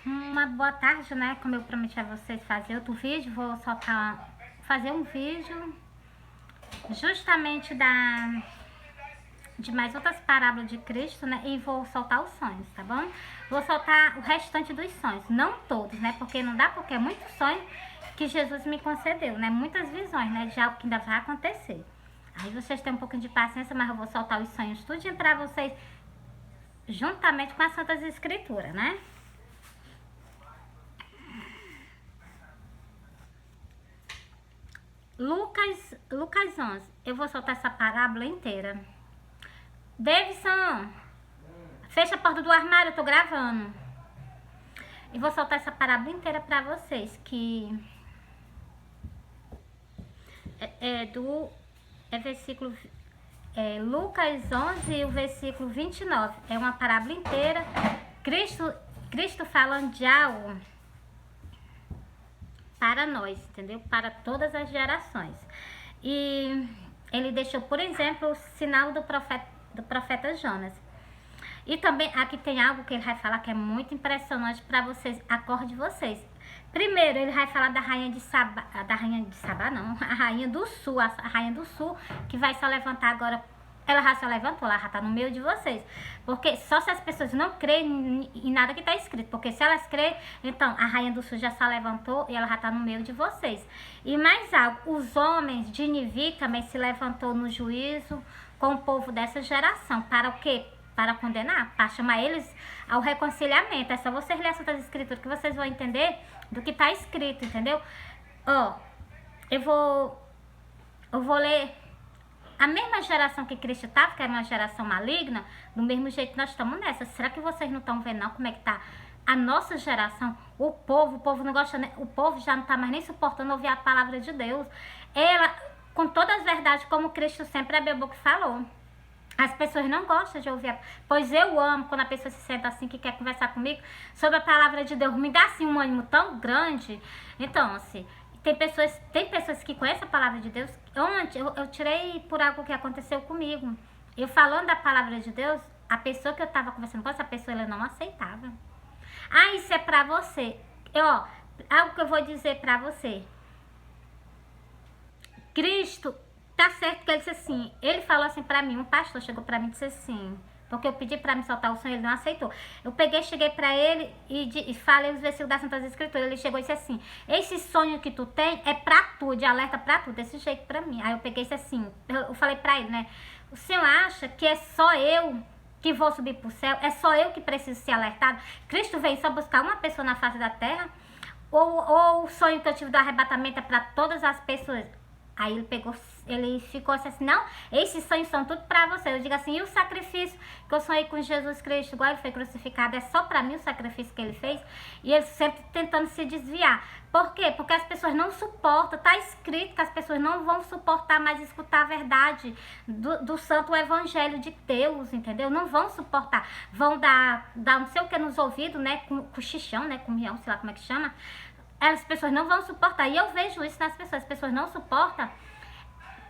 Uma boa tarde, né? Como eu prometi a vocês fazer outro vídeo, vou fazer um vídeo justamente de mais outras parábolas de Cristo, né? E vou soltar os sonhos, tá bom? Vou soltar o restante dos sonhos, não todos, né? Porque não dá, porque é muito sonho que Jesus me concedeu, né? Muitas visões, né? De algo que ainda vai acontecer. Aí vocês têm um pouquinho de paciência, mas eu vou soltar os sonhos tudinho pra vocês, juntamente com as Santas Escrituras, né? Lucas 11. Eu vou soltar essa parábola inteira. Davidson, fecha a porta do armário, eu tô gravando. E vou soltar essa parábola inteira pra vocês, que versículo Lucas 11 e o versículo 29. É uma parábola inteira. Cristo falando de algo para nós, entendeu? Para todas as gerações. E ele deixou, por exemplo, o sinal do profeta Jonas. E também aqui tem algo que ele vai falar que é muito impressionante para vocês, a cor de vocês. Primeiro, ele vai falar da rainha de Sabá não, a rainha do sul, que vai se levantar agora. Ela já se levantou, ela já está no meio de vocês. Porque só se as pessoas não creem em nada que está escrito. Porque se elas creem, então a rainha do sul já se levantou e ela já está no meio de vocês. E mais algo, os homens de Nivi também se levantou no juízo com o povo dessa geração. Para o quê? Para condenar, para chamar eles ao reconciliamento. É só vocês lerem essas escrituras que vocês vão entender do que está escrito, entendeu? Ó, eu vou ler a mesma geração que Cristo estava, que era uma geração maligna, do mesmo jeito nós estamos nessa. Será que vocês não estão vendo não como é que tá a nossa geração? O povo não gosta, o povo já não está mais nem suportando ouvir a palavra de Deus. Ela, com todas as verdades, como Cristo sempre abriu a boca e falou. As pessoas não gostam de ouvir, pois eu amo quando a pessoa se senta assim, que quer conversar comigo sobre a palavra de Deus. Me dá assim um ânimo tão grande. Então, assim, tem pessoas que conhecem a palavra de Deus. Ontem eu tirei por algo que aconteceu comigo. Eu falando da palavra de Deus, a pessoa que eu estava conversando com essa pessoa, ela não aceitava. Ah, isso é pra você. Algo que eu vou dizer pra você. Cristo, tá certo que ele disse assim, ele falou assim pra mim, um pastor chegou pra mim e disse assim, porque eu pedi pra me soltar o sonho, ele não aceitou. Eu cheguei pra ele e falei os versículos das Santas Escrituras. Ele chegou e disse assim, esse sonho que tu tem é pra tu, de alerta pra tu, desse jeito pra mim. Aí eu peguei e disse assim, eu falei pra ele, né, o senhor acha que é só eu que vou subir pro céu? É só eu que preciso ser alertado? Cristo veio só buscar uma pessoa na face da terra? Ou o sonho que eu tive do arrebatamento é pra todas as pessoas? Aí ele ficou assim, não, esses sonhos são tudo pra você. Eu digo assim, e o sacrifício que eu sonhei com Jesus Cristo, igual ele foi crucificado, é só pra mim o sacrifício que ele fez? E ele sempre tentando se desviar. Por quê? Porque as pessoas não suportam, tá escrito que as pessoas não vão suportar mais escutar a verdade do santo evangelho de Deus, entendeu? Não vão suportar, vão dar não sei o que nos ouvidos, né, com cochichão, né, com mião, sei lá como é que chama. As pessoas não vão suportar. E eu vejo isso nas pessoas. As pessoas não suportam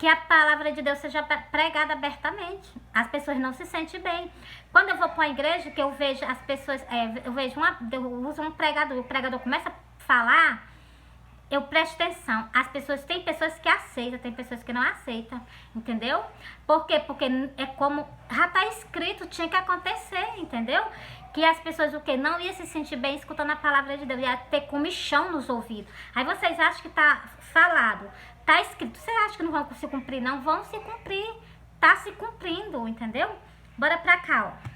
que a palavra de Deus seja pregada abertamente. As pessoas não se sentem bem. Quando eu vou para uma igreja, que eu vejo as pessoas... eu uso um pregador. O pregador começa a falar, eu presto atenção. Tem pessoas que aceitam, tem pessoas que não aceitam. Entendeu? Por quê? Porque é como... já está escrito, tinha que acontecer, entendeu? Que as pessoas não iam se sentir bem escutando a palavra de Deus, ia ter comichão nos ouvidos. Aí vocês acham que tá falado, tá escrito, vocês acham que não vão se cumprir? Não vão se cumprir, tá se cumprindo, entendeu? Bora pra cá, ó.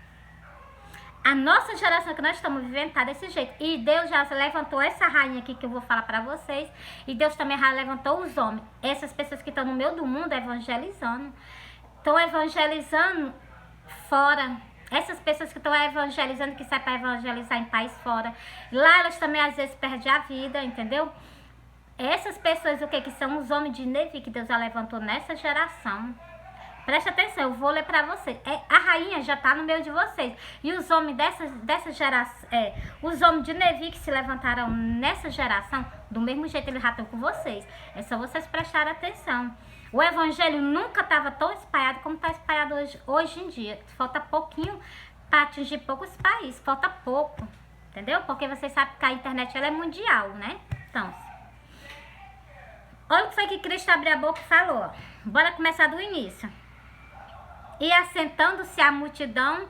A nossa geração que nós estamos vivendo tá desse jeito. E Deus já levantou essa rainha aqui que eu vou falar pra vocês. E Deus também já levantou os homens. Essas pessoas que estão no meio do mundo evangelizando. Estão evangelizando fora. Essas pessoas que estão evangelizando, que saem para evangelizar em país fora, lá elas também às vezes perdem a vida, entendeu? Essas pessoas, que são os homens de Nevi, que Deus já levantou nessa geração. Presta atenção, eu vou ler para vocês. A rainha já está no meio de vocês. E os homens dessa geração, os homens de Nevi que se levantaram nessa geração, do mesmo jeito eles já estão com vocês. É só vocês prestarem atenção. O evangelho nunca estava tão espalhado como está espalhado hoje em dia. Falta pouquinho para atingir poucos países, falta pouco. Entendeu? Porque vocês sabem que a internet ela é mundial, né? Então, olha o que foi que Cristo abriu a boca e falou. Bora começar do início. E assentando-se a multidão,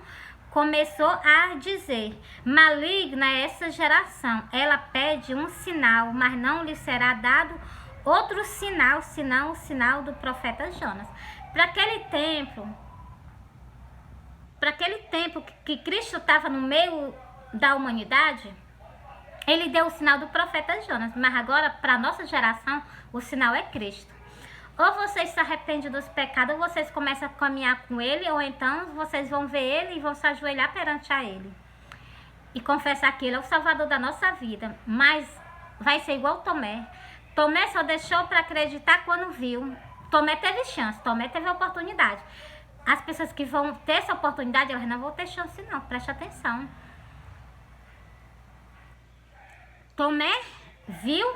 começou a dizer: maligna é essa geração, ela pede um sinal, mas não lhe será dado outro sinal, senão o sinal do profeta Jonas. Para aquele tempo que Cristo estava no meio da humanidade, ele deu o sinal do profeta Jonas, mas agora para a nossa geração o sinal é Cristo. Ou vocês se arrependem dos pecados, ou vocês começam a caminhar com ele, ou então vocês vão ver ele e vão se ajoelhar perante a ele. E confessar que ele é o salvador da nossa vida. Mas vai ser igual Tomé. Tomé só deixou para acreditar quando viu. Tomé teve chance, Tomé teve oportunidade. As pessoas que vão ter essa oportunidade, elas não vão ter chance não, preste atenção. Tomé viu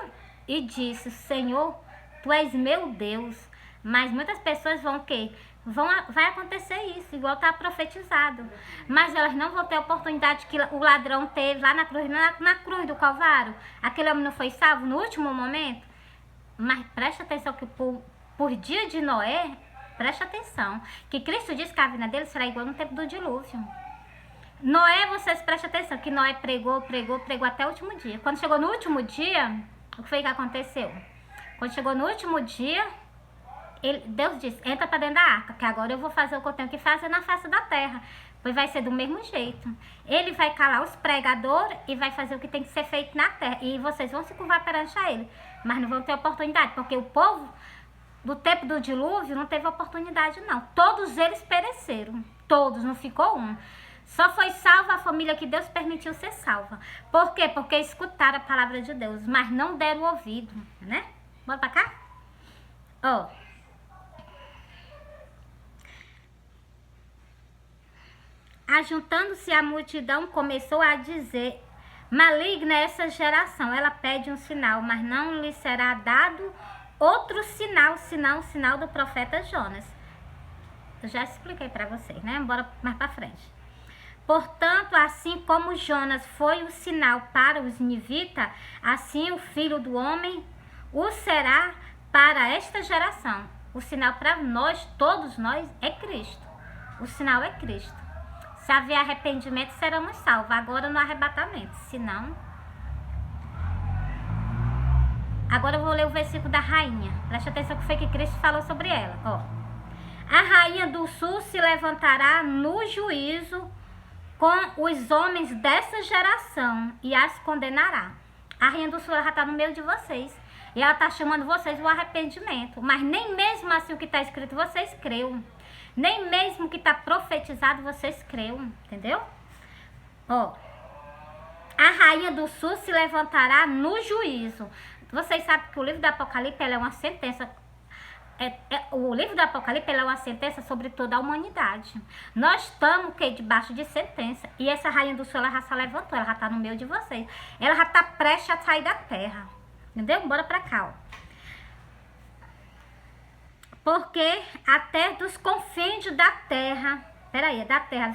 e disse: Senhor, Tu és meu Deus. Mas muitas pessoas vão o quê? Vai acontecer isso, igual está profetizado. Mas elas não vão ter a oportunidade que o ladrão teve lá na cruz do Calvário. Aquele homem não foi salvo no último momento. Mas preste atenção que por dia de Noé, preste atenção, que Cristo disse que a vinda dele será igual no tempo do dilúvio. Noé, vocês prestem atenção, que Noé pregou até o último dia. Quando chegou no último dia, o que foi que aconteceu? Quando chegou no último dia, Deus disse: entra para dentro da arca, que agora eu vou fazer o que eu tenho que fazer na face da terra. Pois vai ser do mesmo jeito. Ele vai calar os pregadores e vai fazer o que tem que ser feito na terra. E vocês vão se curvar perante a ele. Mas não vão ter oportunidade, porque o povo do tempo do dilúvio não teve oportunidade não. Todos eles pereceram. Todos, não ficou um. Só foi salva a família que Deus permitiu ser salva. Por quê? Porque escutaram a palavra de Deus, mas não deram ouvido, né? Bora pra cá? Ó. Ajuntando-se a multidão, começou a dizer: maligna é essa geração, ela pede um sinal, mas não lhe será dado outro sinal, senão o sinal do profeta Jonas. Eu já expliquei para vocês, né? Bora mais para frente. Portanto, assim como Jonas foi o sinal para os ninivitas, assim o Filho do Homem o será para esta geração. O sinal para nós, todos nós, é Cristo. O sinal é Cristo. Se haver arrependimento, seremos salvos. Agora no arrebatamento. Se não... Agora eu vou ler o versículo da rainha. Preste atenção que foi que Cristo falou sobre ela. Ó. A rainha do sul se levantará no juízo com os homens dessa geração e as condenará. A rainha do sul já está no meio de vocês. E ela está chamando vocês ao arrependimento. Mas nem mesmo assim o que está escrito vocês creu. Nem mesmo o que está profetizado vocês creu. Entendeu? Ó. A rainha do sul se levantará no juízo. Vocês sabem que o livro do Apocalipse é uma sentença. O livro do Apocalipse é uma sentença sobre toda a humanidade. Nós estamos debaixo de sentença. E essa rainha do sul ela já se levantou. Ela já está no meio de vocês. Ela já está prestes a sair da terra. Entendeu? Bora pra cá, ó. Porque até dos confins da terra,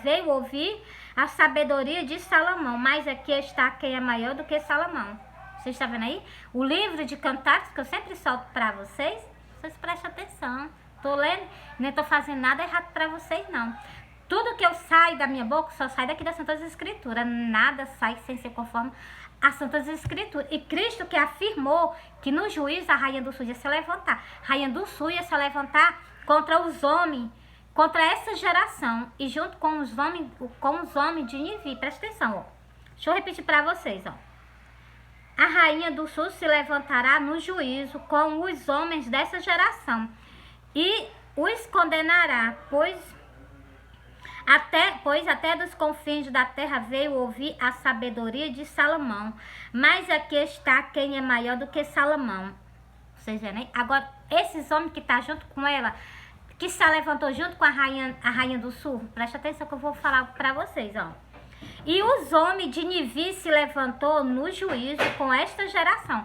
veio ouvir a sabedoria de Salomão. Mas aqui está quem é maior do que Salomão. Vocês estão vendo aí? O livro de Cantares que eu sempre solto pra vocês. Vocês prestem atenção. Tô lendo, nem tô fazendo nada errado pra vocês, não. Tudo que eu saio da minha boca só sai daqui das Santas Escrituras. Nada sai sem ser conforme as Santas Escrituras. E Cristo que afirmou que no juízo a rainha do sul ia se levantar. A rainha do sul ia se levantar contra os homens, contra essa geração. E junto com os homens de Nivi. Presta atenção, ó. Deixa eu repetir para vocês, ó. A rainha do sul se levantará no juízo com os homens dessa geração e os condenará, pois até dos confins da terra veio ouvir a sabedoria de Salomão. Mas aqui está quem é maior do que Salomão. Vocês verem, né? Agora, esses homens que estão junto com ela, que se levantou junto com a rainha do sul, presta atenção que eu vou falar para vocês, ó. E os homens de Nivi se levantou no juízo com esta geração.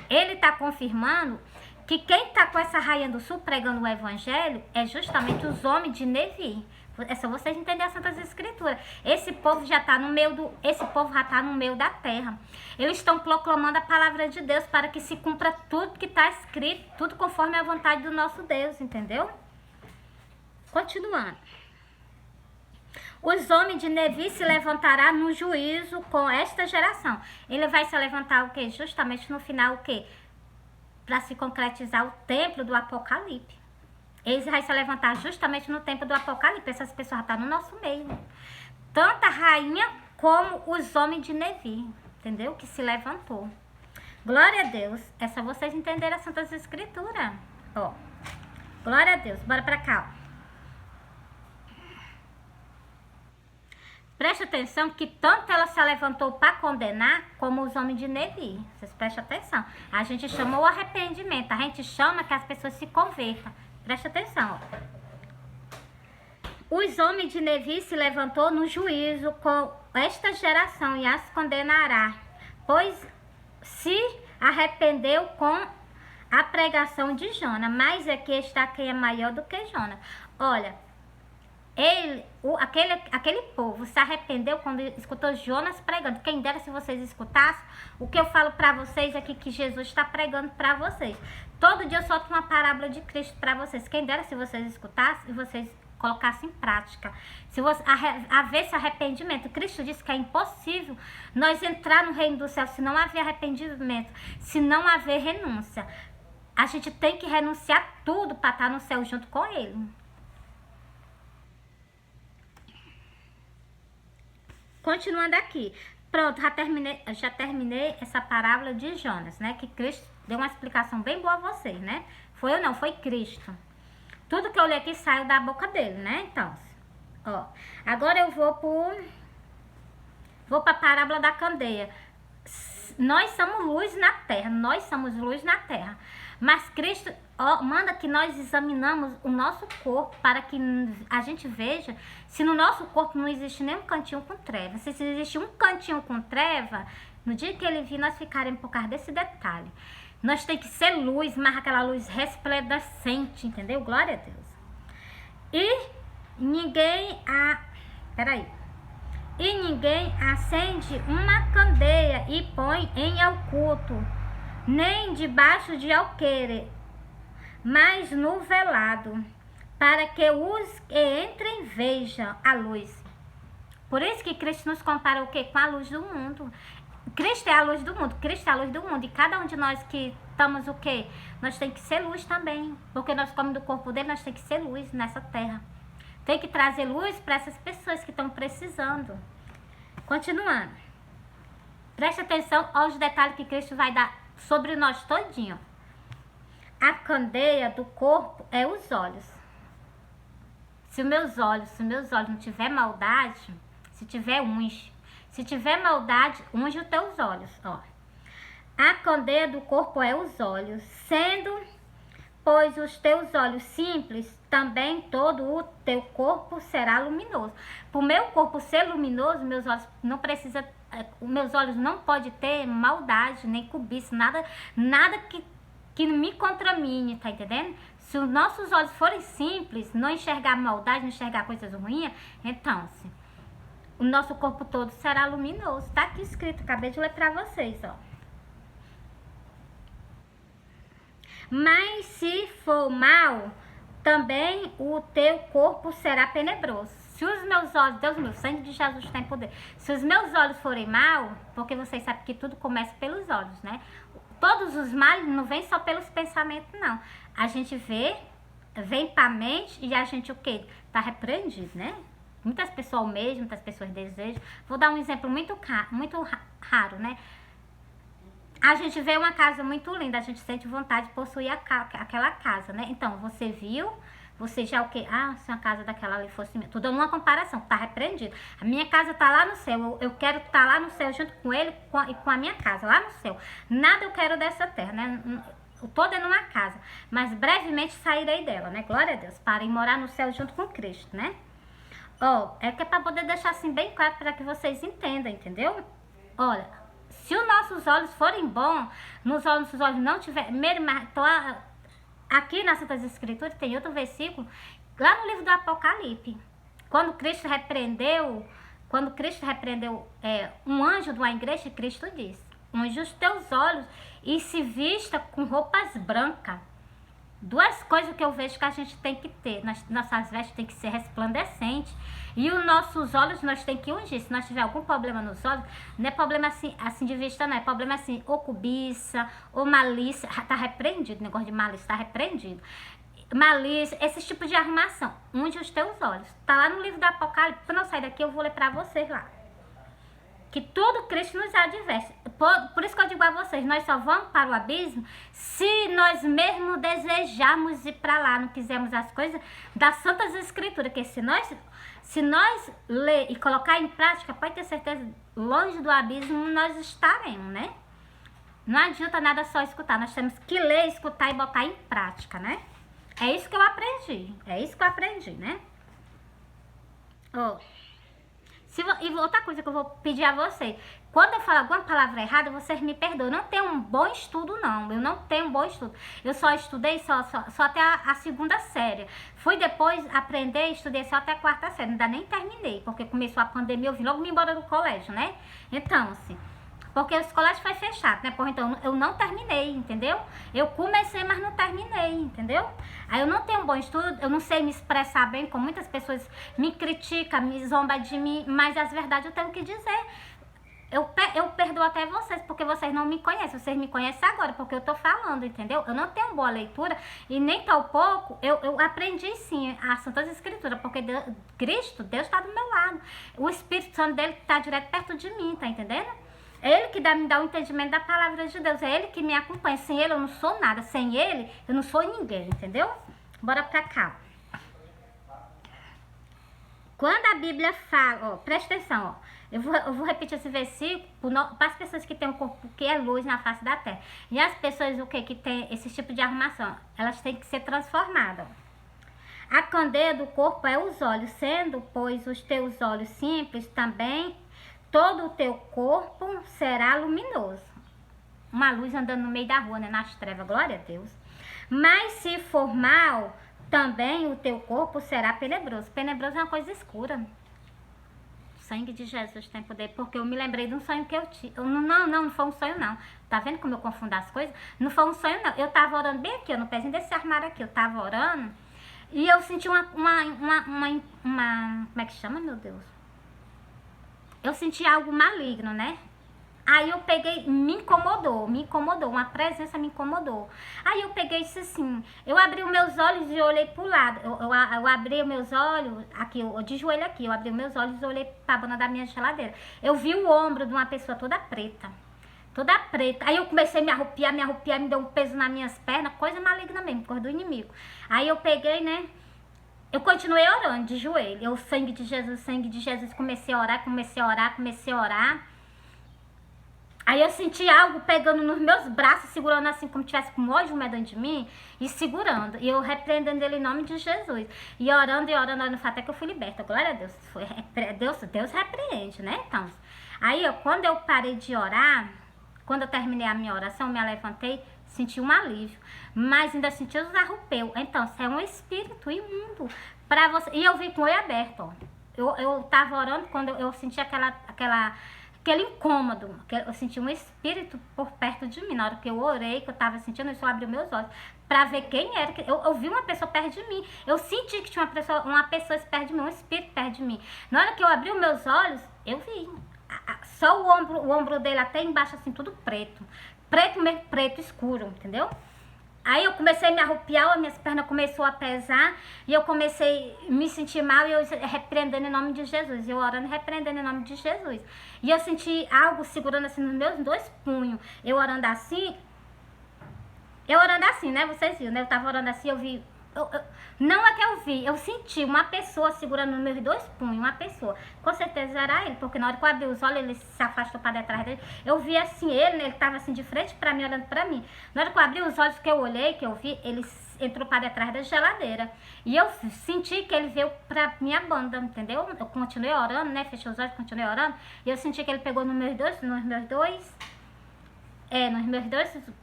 Ele está confirmando que quem está com essa rainha do sul pregando o evangelho é justamente os homens de Nivi. É só vocês entenderem as Santas Escrituras. Esse povo já está no meio da terra. Eles estão proclamando a palavra de Deus para que se cumpra tudo que está escrito, tudo conforme a vontade do nosso Deus, entendeu? Continuando. Os homens de Nevi se levantará no juízo com esta geração. Ele vai se levantar o quê? Justamente no final o quê? Para se concretizar o templo do Apocalipse. Eles vão se levantar justamente no tempo do Apocalipse. Essas pessoas estão no nosso meio. Tanto a rainha como os homens de Nevi. Entendeu? Que se levantou. Glória a Deus. É só vocês entenderem as Santas Escrituras. Ó. Glória a Deus. Bora pra cá. Ó. Preste atenção que tanto ela se levantou para condenar, como os homens de Nevi. Vocês prestem atenção. A gente chamou o arrependimento. A gente chama que as pessoas se convertam. Preste atenção, ó. Os homens de Nevi se levantou no juízo com esta geração e as condenará, pois se arrependeu com a pregação de Jonas. Mas aqui está quem é maior do que Jonas. Olha, aquele povo se arrependeu quando escutou Jonas pregando. Quem dera se vocês escutassem o que eu falo para vocês aqui, que Jesus está pregando para vocês. Todo dia eu solto uma parábola de Cristo para vocês. Quem dera se vocês escutassem e vocês colocassem em prática. Se você haver esse arrependimento, Cristo disse que é impossível nós entrar no reino do céu se não haver arrependimento, se não haver renúncia. A gente tem que renunciar tudo para estar no céu junto com Ele. Continuando aqui. Pronto, já terminei essa parábola de Jonas, né? Que Cristo deu uma explicação bem boa a vocês, né? Foi eu não, foi Cristo. Tudo que eu li aqui saiu da boca dele, né? Então, ó. Agora eu vou para a parábola da candeia. Nós somos luz na terra, nós somos luz na terra. Mas Cristo manda que nós examinamos o nosso corpo para que a gente veja se no nosso corpo não existe nenhum cantinho com treva. Se existe um cantinho com treva, no dia que ele vir, nós ficaremos por causa desse detalhe. Nós tem que ser luz, mas aquela luz resplandecente, entendeu? Glória a Deus. E ninguém acende uma candeia e põe em oculto, nem debaixo de alqueire, mas no velado, para que os que entrem vejam a luz. Por isso que Cristo nos compara o quê? Com a luz do mundo. Cristo é a luz do mundo, Cristo é a luz do mundo. E cada um de nós que estamos o quê? Nós tem que ser luz também. Porque nós comemos do corpo dele, nós tem que ser luz nessa terra. Tem que trazer luz para essas pessoas que estão precisando. Continuando. Preste atenção aos detalhes que Cristo vai dar sobre nós todinho. A candeia do corpo é os olhos. Se os meus olhos não tiver maldade, se tiver unge. Se tiver maldade, unge os teus olhos, ó. A candeia do corpo é os olhos, sendo, pois, os teus olhos simples, também todo o teu corpo será luminoso. Para o meu corpo ser luminoso, meus olhos não podem ter maldade, nem cobiça, nada que me contramine, tá entendendo? Se os nossos olhos forem simples, não enxergar maldade, não enxergar coisas ruins, então, o nosso corpo todo será luminoso. Tá aqui escrito, acabei de ler pra vocês, ó. Mas se for mal, também o teu corpo será tenebroso. Se os meus olhos, Deus meu, o sangue de Jesus tem poder. Se os meus olhos forem mal, porque vocês sabem que tudo começa pelos olhos, né? Todos os males não vêm só pelos pensamentos, não. A gente vem pra mente e a gente o quê? Tá repreendido, né? Muitas pessoas almejam, muitas pessoas desejam. Vou dar um exemplo muito raro, né? A gente vê uma casa muito linda, a gente sente vontade de possuir aquela casa, né? Então, você viu, você já o quê? Ah, se uma casa daquela ali fosse minha. Tô dando uma comparação, tá repreendido. A minha casa tá lá no céu, eu quero estar lá no céu junto com ele e com a minha casa, lá no céu. Nada eu quero dessa terra, né? Eu tô dentro de uma casa, mas brevemente sairei dela, né? Glória a Deus, para ir morar no céu junto com Cristo, né? Ó, é que é para poder deixar assim bem claro para que vocês entendam, entendeu? Olha, se os nossos olhos forem bons, nossos olhos não tiverem... Aqui nas Santas Escrituras tem outro versículo, lá no livro do Apocalipse. Quando Cristo repreendeu um anjo de uma igreja, Cristo disse: unge os teus olhos e se vista com roupas brancas. Duas coisas que eu vejo que a gente tem que ter. Nossas vestes tem que ser resplandecentes. E os nossos olhos nós tem que ungir. Se nós tiver algum problema nos olhos, não é problema assim de vista, não. É problema assim, ou cobiça, ou malícia. Tá repreendido, negócio de malícia, tá repreendido. Malícia, esse tipo de arrumação. Unge os teus olhos. Tá lá no livro do Apocalipse. Quando eu sair daqui, eu vou ler pra vocês lá. Que tudo Cristo nos adverte. Por isso que eu digo a vocês, nós só vamos para o abismo se nós mesmo desejarmos ir para lá, não quisermos as coisas das Santas Escrituras. Que se nós ler e colocar em prática, pode ter certeza, longe do abismo nós estaremos, né? Não adianta nada só escutar, nós temos que ler, escutar e botar em prática, né? É isso que eu aprendi, né? E outra coisa que eu vou pedir a vocês, quando eu falar alguma palavra errada, vocês me perdoem. Eu não tenho um bom estudo, não. Eu não tenho um bom estudo. Eu só estudei só até a segunda série. Fui depois aprender e estudei só até a quarta série. Ainda nem terminei, porque começou a pandemia, eu vim logo me embora do colégio, né? Então, assim, porque os colégios foi fechado, né? Então, eu não terminei, entendeu? Eu comecei, mas não terminei, entendeu? Aí eu não tenho um bom estudo, eu não sei me expressar bem, como muitas pessoas me criticam, me zombam de mim, mas as verdades eu tenho que dizer. Eu perdoo até vocês, porque vocês não me conhecem. Vocês me conhecem agora, porque eu tô falando, entendeu? Eu não tenho boa leitura e nem tão pouco eu aprendi sim as Santas Escrituras, porque Deus está do meu lado. O Espírito Santo dele tá direto perto de mim, tá entendendo? É ele que me dá o entendimento da palavra de Deus. É ele que me acompanha. Sem ele eu não sou nada. Sem ele eu não sou ninguém, entendeu? Bora pra cá. Quando a Bíblia fala, ó, presta atenção, ó. Eu vou repetir esse versículo para as pessoas que têm um corpo que é luz na face da terra. E as pessoas que tem esse tipo de arrumação, elas têm que ser transformadas. A candeia do corpo é os olhos, sendo, pois, os teus olhos simples também, todo o teu corpo será luminoso. Uma luz andando no meio da rua, né? Nas trevas, glória a Deus. Mas se for mal, também o teu corpo será tenebroso. Tenebroso é uma coisa escura. O sangue de Jesus tem poder, porque eu me lembrei de um sonho que eu tive. Não foi um sonho, não. Tá vendo como eu confundo as coisas? Não foi um sonho, não. Eu tava orando bem aqui, no pezinho desse armário aqui. Eu tava orando e eu senti uma como é que chama, meu Deus? Eu senti algo maligno, né? Aí eu peguei, me incomodou, uma presença me incomodou. Aí eu peguei e disse assim, eu abri os meus olhos e olhei pro lado. Eu abri os meus olhos, aqui, eu de joelho aqui, eu abri os meus olhos e olhei pra banda da minha geladeira. Eu vi o ombro de uma pessoa toda preta. Toda preta. Aí eu comecei a me arrupiar, me deu um peso nas minhas pernas, coisa maligna mesmo, coisa do inimigo. Aí eu peguei, né? Eu continuei orando de joelho. Eu, sangue de Jesus, comecei a orar. Aí eu senti algo pegando nos meus braços, segurando assim, como se tivesse com ódio medando de mim, e segurando. E eu repreendendo ele em nome de Jesus. E orando, até que eu fui liberta. Glória a Deus. Deus repreende, né? Então, aí quando eu parei de orar, quando eu terminei a minha oração, me levantei, senti um alívio. Mas ainda senti os arrupeus. Então, isso é um espírito imundo pra você. E eu vi com o olho aberto, ó. Eu tava orando quando eu senti aquele incômodo, eu senti um espírito por perto de mim. Na hora que eu orei, que eu tava sentindo isso, eu abri meus olhos pra ver quem era. Eu vi uma pessoa perto de mim. Eu senti que tinha uma pessoa perto de mim, um espírito perto de mim. Na hora que eu abri os meus olhos, eu vi. Só o ombro dele até embaixo, assim, tudo preto. Preto mesmo, preto escuro, entendeu? Aí eu comecei a me arrupiar, minhas pernas começou a pesar e eu comecei a me sentir mal e eu repreendendo em nome de Jesus. Eu orando e repreendendo em nome de Jesus. E eu senti algo segurando assim nos meus dois punhos. Eu orando assim, né? Vocês viram, né? Eu tava orando assim, eu vi... não é que eu vi, eu senti uma pessoa segurando nos meus dois punhos, uma pessoa. Com certeza era ele, porque na hora que eu abri os olhos, ele se afastou para detrás dele. Eu vi assim, ele tava assim de frente para mim, olhando para mim. Na hora que eu abri os olhos, que eu olhei, que eu vi, ele entrou para detrás da geladeira. E eu senti que ele veio pra minha banda, entendeu? Eu continuei orando, né? Fechei os olhos, continuei orando. E eu senti que ele pegou nos meus dois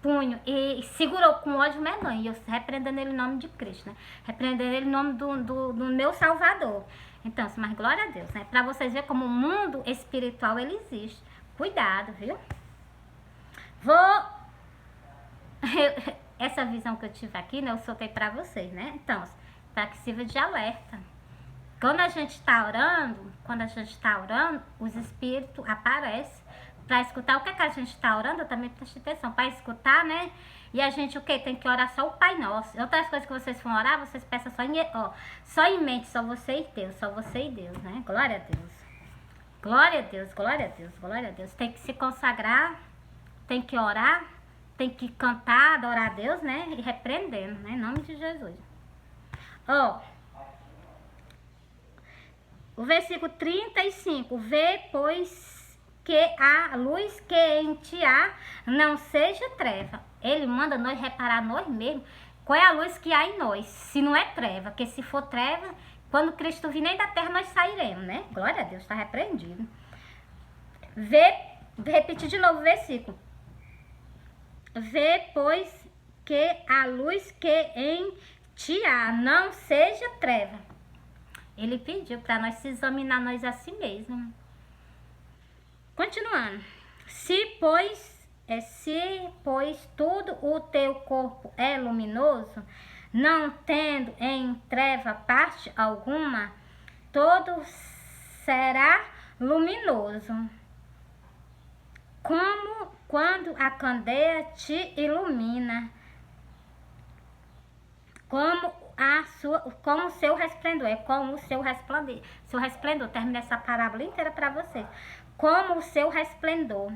punhos e segurou com ódio medonho. E eu repreendendo ele em nome de Cristo, né? Repreendendo ele em nome do meu Salvador. Então, mas glória a Deus, né? Pra vocês verem como o mundo espiritual, ele existe. Cuidado, viu? Essa visão que eu tive aqui, né? Eu soltei pra vocês, né? Então, para que sirva de alerta. Quando a gente tá orando, os espíritos aparecem para escutar o que a gente tá orando. Eu também preste atenção para escutar, né? E a gente o que? Tem que orar só o Pai Nosso. Outras coisas que vocês vão orar, vocês peçam só em mente, só você e Deus, só você e Deus, né? Glória a Deus. Glória a Deus, glória a Deus, glória a Deus. Tem que se consagrar, tem que orar, tem que cantar, adorar a Deus, né? E repreendendo, né? Em nome de Jesus. O versículo 35. Vê, pois, que a luz que em ti há não seja treva. Ele manda nós reparar nós mesmos. Qual é a luz que há em nós? Se não é treva. Porque se for treva, quando Cristo vir nem da terra, nós sairemos, né? Glória a Deus, está repreendido. Repetir de novo o versículo. Vê, pois, que a luz que em ti há não seja treva. Ele pediu para nós se examinar nós a si mesmos. Continuando. Se pois tudo o teu corpo é luminoso, não tendo em treva parte alguma, todo será luminoso, como quando a candeia te ilumina, como o seu resplendor, como o seu resplendor, termina essa parábola inteira para vocês, como o seu resplendor,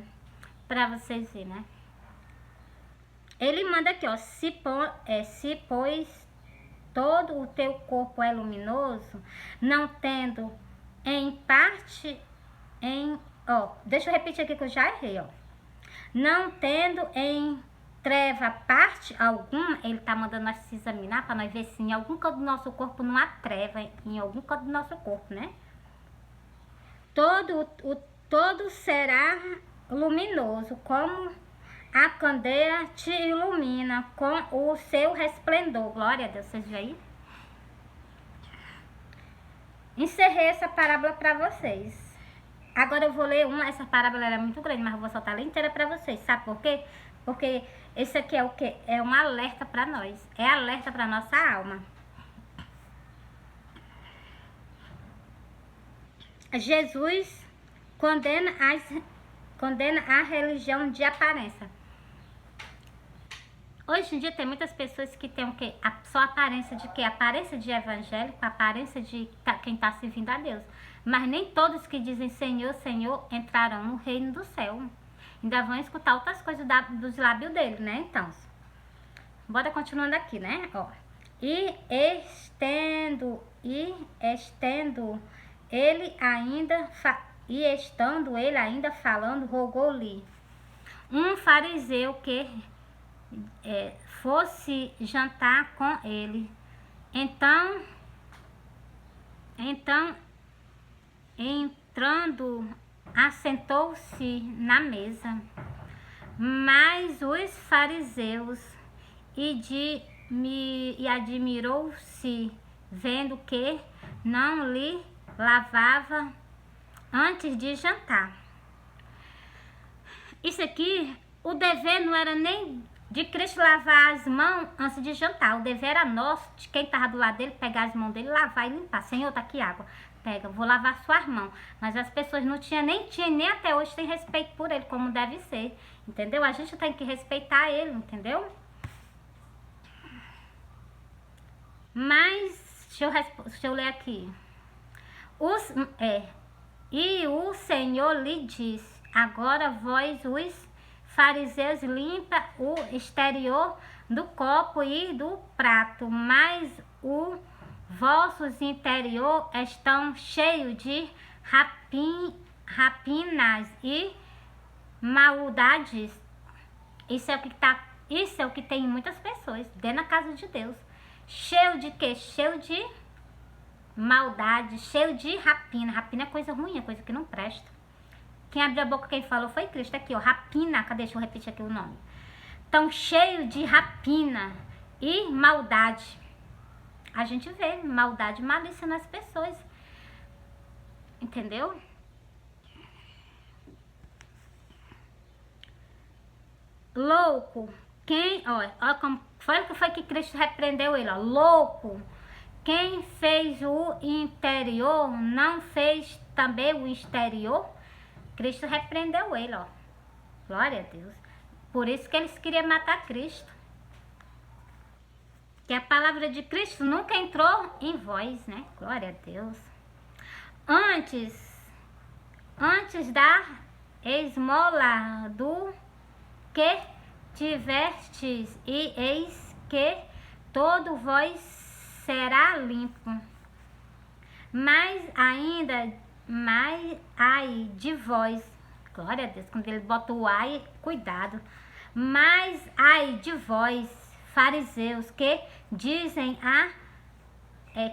para vocês verem, né? Ele manda aqui, se pois todo o teu corpo é luminoso, não tendo em parte, deixa eu repetir aqui que eu já errei, não tendo em treva parte alguma, ele tá mandando nós se examinar para nós ver se em algum canto do nosso corpo não há treva, em algum canto do nosso corpo, né? Todo será luminoso, como a candeia te ilumina com o seu resplendor. Glória a Deus, vocês viram aí? Encerrei essa parábola para vocês. Agora eu vou ler essa parábola era muito grande, mas eu vou soltar ela inteira para vocês. Sabe por quê? Porque esse aqui é o quê? É um alerta para nós. É alerta para nossa alma. Jesus condena a religião de aparência. Hoje em dia tem muitas pessoas que têm o quê? Só aparência de quê? Aparência de evangélico, aparência de quem está servindo a Deus. Mas nem todos que dizem Senhor, Senhor entrarão no reino do céu. Ainda vão escutar outras coisas dos lábios dele, né? Então, bora continuando aqui, né? E estando ele ainda falando, rogou-lhe um fariseu que fosse jantar com ele. Então entrando, assentou-se na mesa. Mas os fariseus admirou-se, vendo que não lhe lavava antes de jantar. Isso aqui, o dever não era nem de Cristo lavar as mãos antes de jantar. O dever era nosso, de quem estava do lado dele, pegar as mãos dele, lavar e limpar. Senhor, tá aqui água. Pega, vou lavar suas mãos. Mas as pessoas não tinham, nem até hoje tem respeito por ele, como deve ser. Entendeu? A gente tem que respeitar ele, entendeu? Mas, deixa eu ler aqui. E o Senhor lhe disse: agora vós, os fariseus, limpa o exterior do copo e do prato, mas o vossos interior estão cheios de rapinas e maldades. Isso é o que tem em muitas pessoas dentro da casa de Deus. Cheio de quê? Cheio de maldade, cheio de rapina. Rapina é coisa ruim, é coisa que não presta. Quem abriu a boca, quem falou foi Cristo. Aqui, rapina. Cadê? Deixa eu repetir aqui o nome. Tão cheio de rapina e maldade. A gente vê maldade e malícia nas pessoas. entendeu? Louco, quem, ó como foi o que foi que Cristo repreendeu ele, ó, louco, quem fez o interior, não fez também o exterior? Cristo repreendeu ele, ó, glória a Deus. Por isso que eles queriam matar Cristo. Que a palavra de Cristo nunca entrou em vós, né? Glória a Deus. Antes da esmola do que tivestes, e eis que todo vós será limpo. Mas ainda mais ai de vós, glória a Deus, quando ele bota o ai, cuidado. Mas ai de vós, fariseus, que dizem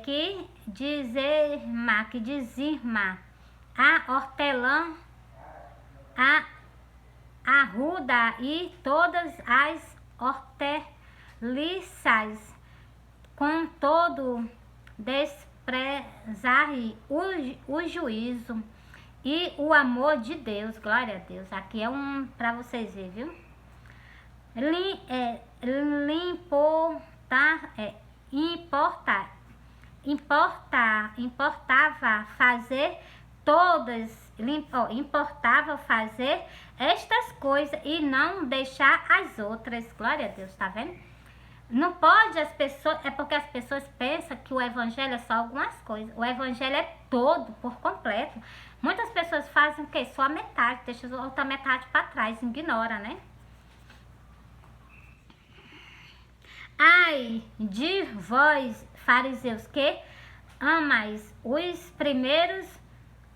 que dizirma a hortelã, a arruda e todas as hortaliças, com todo desprezar o juízo e o amor de Deus. Glória a Deus. Aqui é um para vocês verem, viu? Importava fazer importava fazer estas coisas e não deixar as outras. Glória a Deus, tá vendo? Não pode as pessoas, é porque as pessoas pensam que o evangelho é só algumas coisas. O evangelho é todo, por completo. Muitas pessoas fazem o quê? Só a metade, deixa a outra metade para trás, ignora, né? Ai de vós, fariseus, que amais os primeiros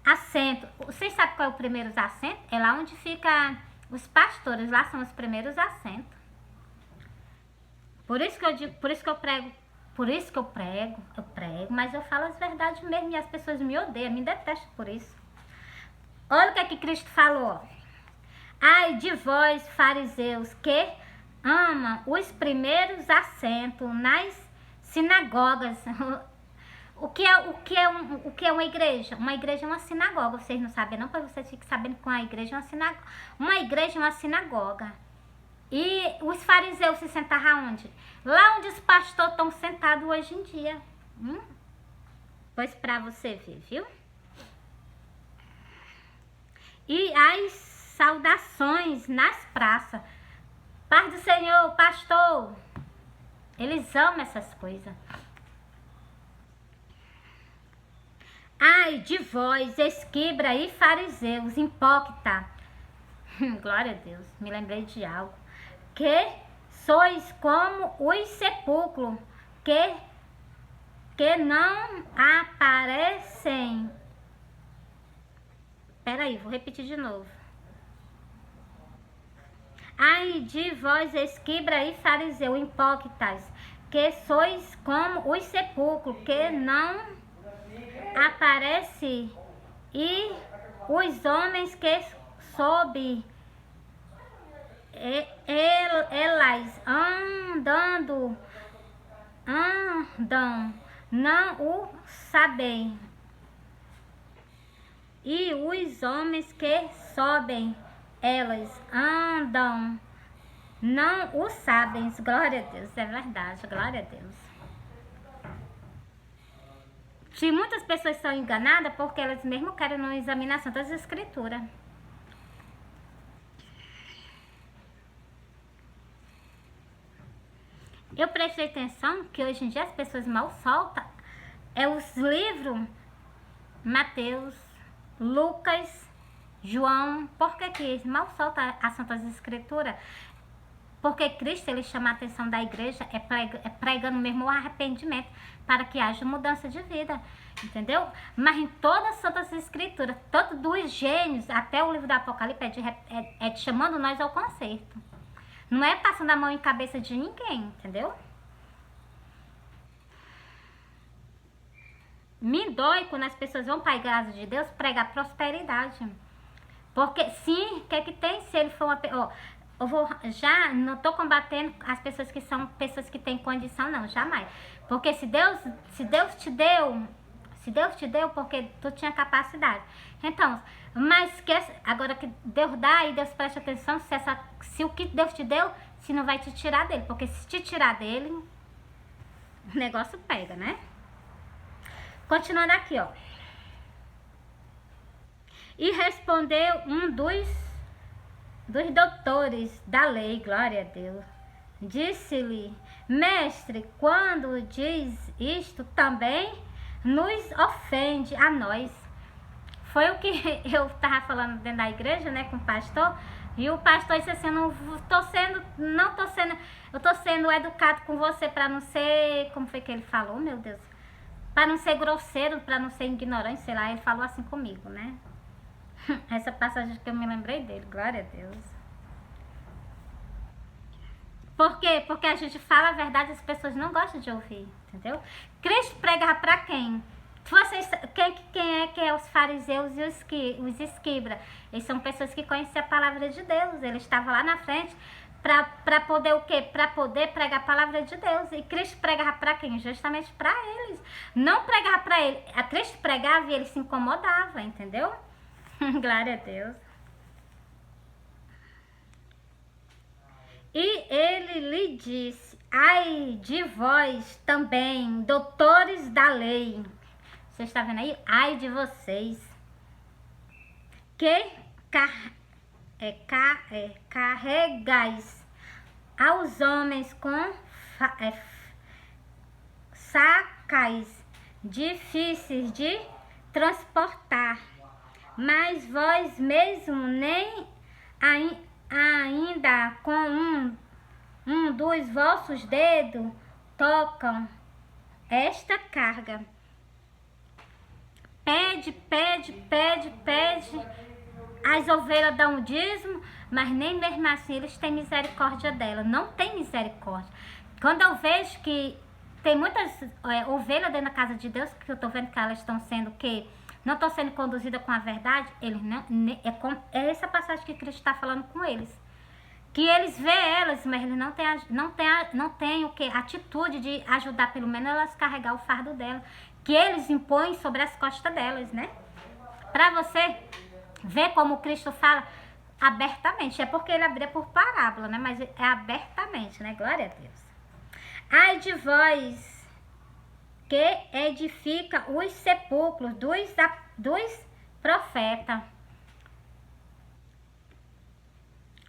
assentos. Vocês sabem qual é o primeiro assento? É lá onde fica os pastores, lá são os primeiros assentos. Por isso que eu digo, por isso que eu prego, mas eu falo as verdades mesmo e as pessoas me odeiam, me detestam por isso. Olha o que é que Cristo falou. Ai de vós, fariseus, que amam os primeiros assentos nas sinagogas. O que é uma igreja? Uma igreja é uma sinagoga. Vocês não sabem não, para vocês fiquem sabendo que uma igreja é uma sinagoga. Uma igreja é uma sinagoga. E os fariseus se sentavam onde? Lá onde os pastores estão sentados hoje em dia. Pois para você ver, viu? E as saudações nas praças. Paz do Senhor, pastor. Eles amam essas coisas. Ai de vós, esquibra e fariseus, hipócrita. Glória a Deus, me lembrei de algo. Que sois como os sepulcros, que não aparecem. Peraí, vou repetir de novo. Ai de vós, esquibra e fariseu, hipócritas, que sois como os sepulcros, que não aparece, e os homens que sob elas andam, não o sabem, e os homens que sobem elas andam, não o sabem. Glória a Deus, é verdade, glória a Deus. Se muitas pessoas são enganadas porque elas mesmo querem não examinar as Santas Escrituras. Eu prestei atenção que hoje em dia as pessoas mal soltam os livros Mateus, Lucas, João. Por que eles mal soltam as Santas Escrituras? Porque Cristo, ele chama a atenção da igreja, pregando mesmo o arrependimento, para que haja mudança de vida, entendeu? Mas em todas as Santas Escrituras, tanto dos gênios até o livro do Apocalipse, é chamando nós ao conserto. Não é passando a mão em cabeça de ninguém, entendeu? Me dói quando as pessoas vão para a igreja de Deus pregar prosperidade. Porque sim, o que é que tem se ele for uma... eu já não estou combatendo as pessoas que são pessoas que têm condição, não, jamais. Porque se Deus te deu Se Deus te deu, porque tu tinha capacidade. Então, mas agora que Deus dá e Deus presta atenção se o que Deus te deu, se não vai te tirar dele. Porque se te tirar dele, o negócio pega, né? Continuando aqui, ó. E respondeu um dos doutores da lei, glória a Deus. Disse-lhe, mestre, quando diz isto também nos ofende a nós. Foi o que eu estava falando dentro da igreja, né, com o pastor. E o pastor disse assim, eu tô sendo educado com você para não ser, como foi que ele falou, meu Deus? Para não ser grosseiro, para não ser ignorante, sei lá, ele falou assim comigo, né? Essa passagem que eu me lembrei dele, glória a Deus. Por quê? Porque a gente fala a verdade e as pessoas não gostam de ouvir, entendeu? Cristo pregava para quem? Quem é os fariseus e os esquibras? Eles são pessoas que conheciam a palavra de Deus. Ele estava lá na frente para poder o quê? Para poder pregar a palavra de Deus. E Cristo pregava para quem? Justamente para eles. Não pregava para ele. A Cristo pregava e ele se incomodava, entendeu? Glória a Deus. E ele lhe disse, ai de vós também, doutores da lei. Você está vendo aí? Ai de vocês, que carregais aos homens com sacais difíceis de transportar, mas vós mesmo nem ainda com um dos vossos dedos tocam esta carga. Pede. As ovelhas dão o dízimo, mas nem mesmo assim eles têm misericórdia dela. Não tem misericórdia. Quando eu vejo que tem muitas ovelhas dentro da casa de Deus, que eu tô vendo que elas estão sendo não estão sendo conduzidas com a verdade, eles é essa passagem que Cristo está falando com eles. Que eles veem elas, mas eles não têm o que? Atitude de ajudar pelo menos elas carregar o fardo delas, que eles impõem sobre as costas delas, né? Para você ver como Cristo fala abertamente. É porque ele abria por parábola, né? Mas é abertamente, né? Glória a Deus. Ai de vós que edifica os sepulcros dos profetas.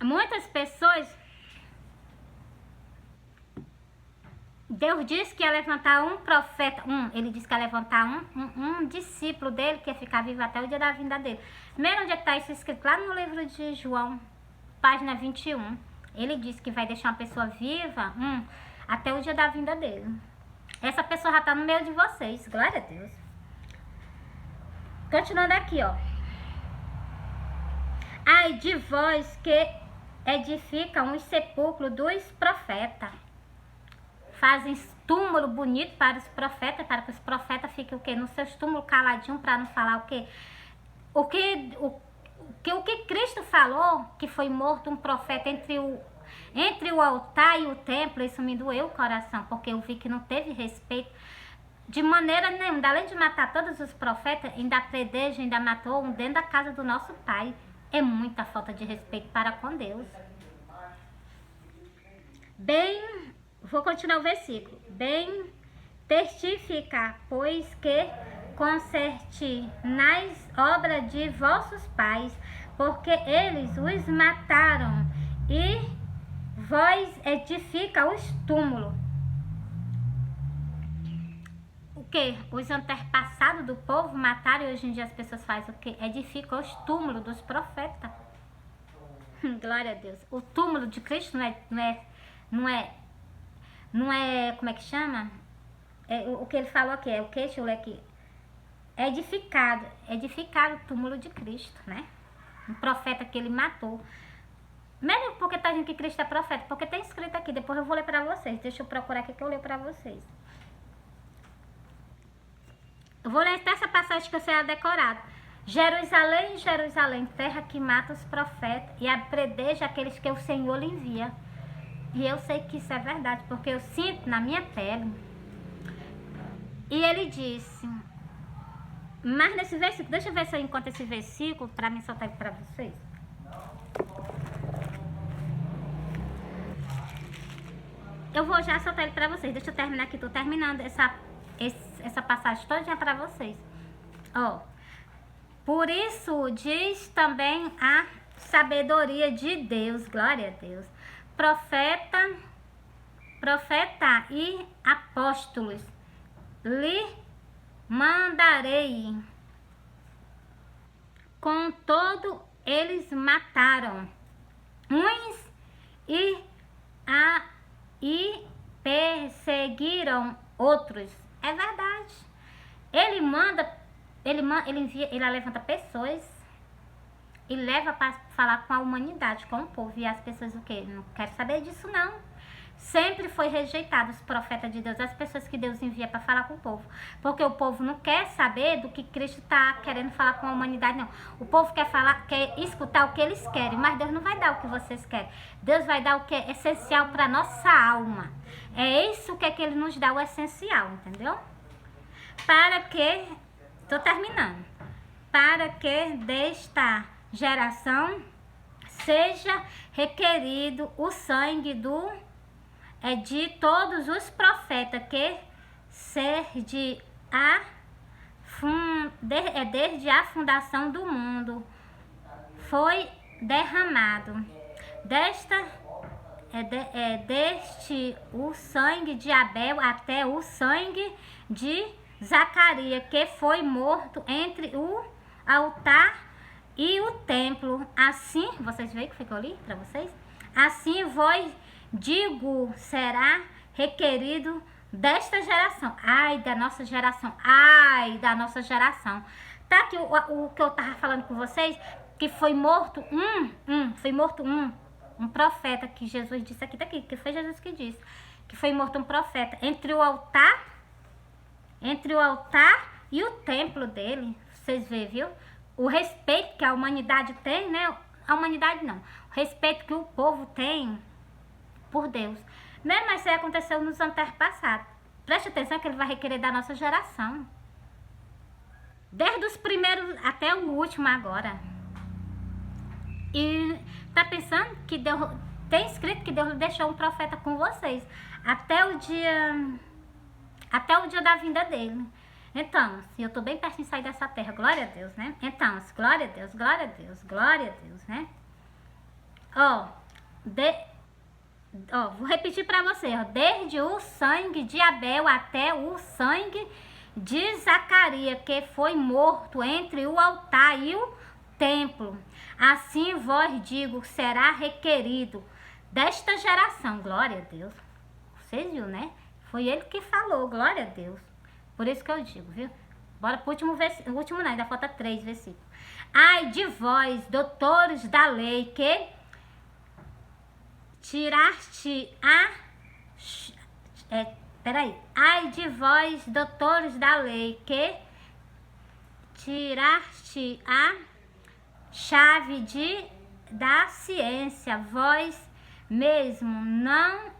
Muitas pessoas, Deus disse que ia levantar um profeta, ele disse que ia levantar um discípulo dele que ia ficar vivo até o dia da vinda dele. Primeiro, onde é que está isso escrito? Lá no livro de João, página 21. Ele disse que vai deixar uma pessoa viva até o dia da vinda dele. Essa pessoa já está no meio de vocês, glória a Deus. Continuando aqui, ó. Ai de vós que edificam os sepulcros dos profetas. Fazem túmulo bonito para os profetas, para que os profetas fiquem o quê? Nos seus túmulos caladinhos, para não falar o quê? O que Cristo falou, que foi morto um profeta entre o altar e o templo, isso me doeu o coração, porque eu vi que não teve respeito de maneira nenhuma. Além de matar todos os profetas, ainda predeja, ainda matou um dentro da casa do nosso pai. É muita falta de respeito para com Deus. Bem, vou continuar o versículo. Bem, testificar, pois que conserte nas obras de vossos pais, porque eles os mataram e vós edifica os túmulos. O que? Os antepassados do povo mataram e hoje em dia as pessoas fazem o que? Edificam os túmulos dos profetas. Glória a Deus. O túmulo de Cristo não é como é que chama? O que ele falou aqui, o que? Deixa eu ler aqui. É edificado o túmulo de Cristo, né? Um profeta que ele matou. Mesmo porque tá dizendo que Cristo é profeta, porque tem escrito aqui, depois eu vou ler pra vocês. Deixa eu procurar aqui que eu leio pra vocês. Eu vou ler até essa passagem que eu sei decorada. Jerusalém, Jerusalém, terra que mata os profetas e apredeja aqueles que o Senhor lhe envia. E eu sei que isso é verdade, porque eu sinto na minha pele. E ele disse, Mas nesse versículo, deixa eu ver se eu encontro esse versículo para mim soltar para vocês. Eu vou já soltar ele para vocês. Deixa eu terminar aqui. Tô terminando essa passagem toda para vocês. Ó. Por isso diz também a sabedoria de Deus. Glória a Deus. Profeta e apóstolos. Lhe mandarei. Contudo, eles mataram uns e perseguiram outros. É verdade. Ele envia, ele levanta pessoas e leva para falar com a humanidade, com o povo. E as pessoas o quê? Não quero saber disso não. Sempre foi rejeitado os profetas de Deus, as pessoas que Deus envia para falar com o povo. Porque o povo não quer saber do que Cristo está querendo falar com a humanidade, não. O povo quer escutar o que eles querem, mas Deus não vai dar o que vocês querem. Deus vai dar o que é essencial para a nossa alma. É isso que Ele nos dá, o essencial, entendeu? Para que, estou terminando, para que desta geração seja requerido o sangue de todos os profetas que desde a fundação do mundo foi derramado. Deste o sangue de Abel até o sangue de Zacarias, que foi morto entre o altar e o templo. Assim, vocês veem que ficou ali para vocês? Assim digo, será requerido desta geração. Ai da nossa geração, ai da nossa geração. Tá aqui o que eu tava falando com vocês, que foi morto um profeta, que Jesus disse aqui, tá aqui, que foi Jesus que disse, que foi morto um profeta entre o altar e o templo dele. Vocês veem, viu? O respeito que a humanidade tem, né? A humanidade não. O respeito que o povo tem por Deus. Mesmo isso aí aconteceu nos antepassados. Preste atenção que ele vai requerer da nossa geração. Desde os primeiros até o último agora. E tá pensando que Deus... Tem escrito que Deus deixou um profeta com vocês. Até o dia da vinda dele. Então, se eu tô bem perto de sair dessa terra, glória a Deus, né? Então, glória a Deus, glória a Deus, glória a Deus, né? Vou repetir para você, ó. Desde o sangue de Abel até o sangue de Zacarias, que foi morto entre o altar e o templo. Assim vos digo, será requerido desta geração. Glória a Deus. Vocês viram, né? Foi ele que falou, glória a Deus. Por isso que eu digo, viu? Bora pro último versículo. O último não, ainda falta 3 versículos. Ai de vós, doutores da lei, que tiraste Ai de vós, doutores da lei, que tiraste a chave da ciência, vós mesmo não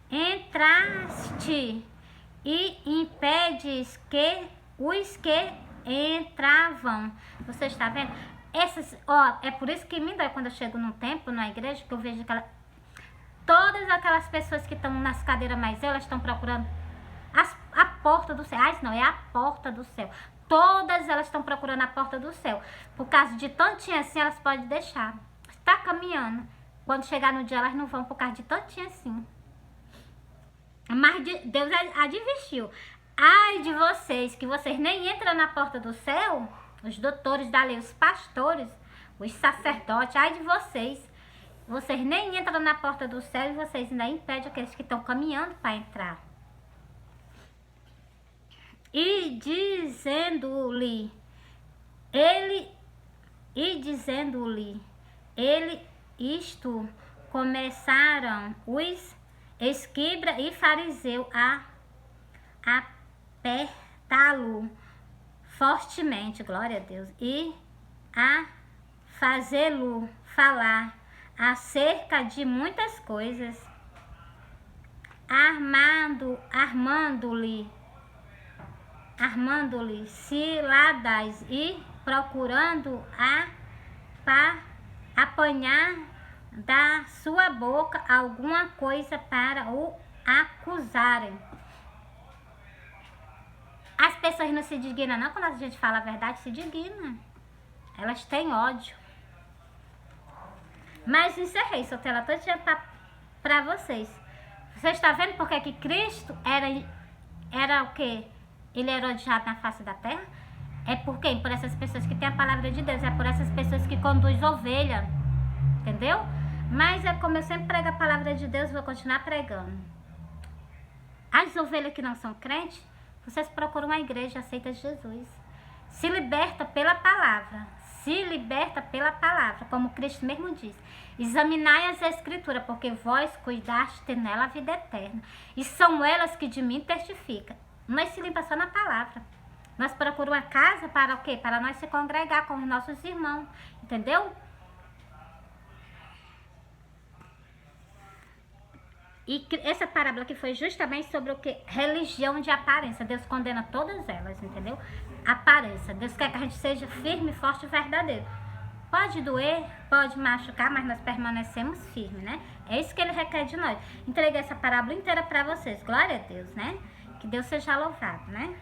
entraste e impedes que os que entravam. Você está vendo? É por isso que me dói quando eu chego num templo, na igreja, que eu vejo todas aquelas pessoas que estão nas cadeiras mais elas estão procurando a porta do céu. Não, é a porta do céu. Todas elas estão procurando a porta do céu. Por causa de tantinho assim, elas podem deixar. Está caminhando. Quando chegar no dia, elas não vão por causa de tantinho assim. Mas Deus advertiu. Ai de vocês, que vocês nem entram na porta do céu. Os doutores da lei, os pastores, os sacerdotes. Ai de vocês. Vocês nem entram na porta do céu e vocês ainda impedem aqueles que estão caminhando para entrar. E dizendo-lhe, isto começaram os escribas e fariseus a apertá-lo fortemente, glória a Deus, e a fazê-lo falar acerca de muitas coisas, armando-lhe ciladas e procurando apanhar da sua boca alguma coisa para o acusarem. As pessoas não se dignam não, quando a gente fala a verdade, se dignam. Elas têm ódio. Mas encerrei, soltei ela todinha pra vocês. Você está vendo porque que Cristo era o quê? Ele era odiado na face da terra? É por quê? Por essas pessoas que têm a palavra de Deus. É por essas pessoas que conduzem ovelha. Entendeu? Mas é como eu sempre prego a palavra de Deus, vou continuar pregando. As ovelhas que não são crentes, vocês procuram uma igreja, aceita Jesus. Se liberta pela palavra. Se liberta pela palavra, como Cristo mesmo diz. Examinai as escrituras, porque vós cuidaste nela a vida eterna. E são elas que de mim testificam. Nós se limpa só na palavra. Nós procuramos uma casa para o quê? Para nós se congregar com os nossos irmãos. Entendeu? E essa parábola aqui foi justamente sobre o que? Religião de aparência. Deus condena todas elas, entendeu? Aparência. Deus quer que a gente seja firme, forte e verdadeiro. Pode doer, pode machucar, mas nós permanecemos firmes, né? É isso que ele requer de nós. Entreguei essa parábola inteira para vocês. Glória a Deus, né? Que Deus seja louvado, né?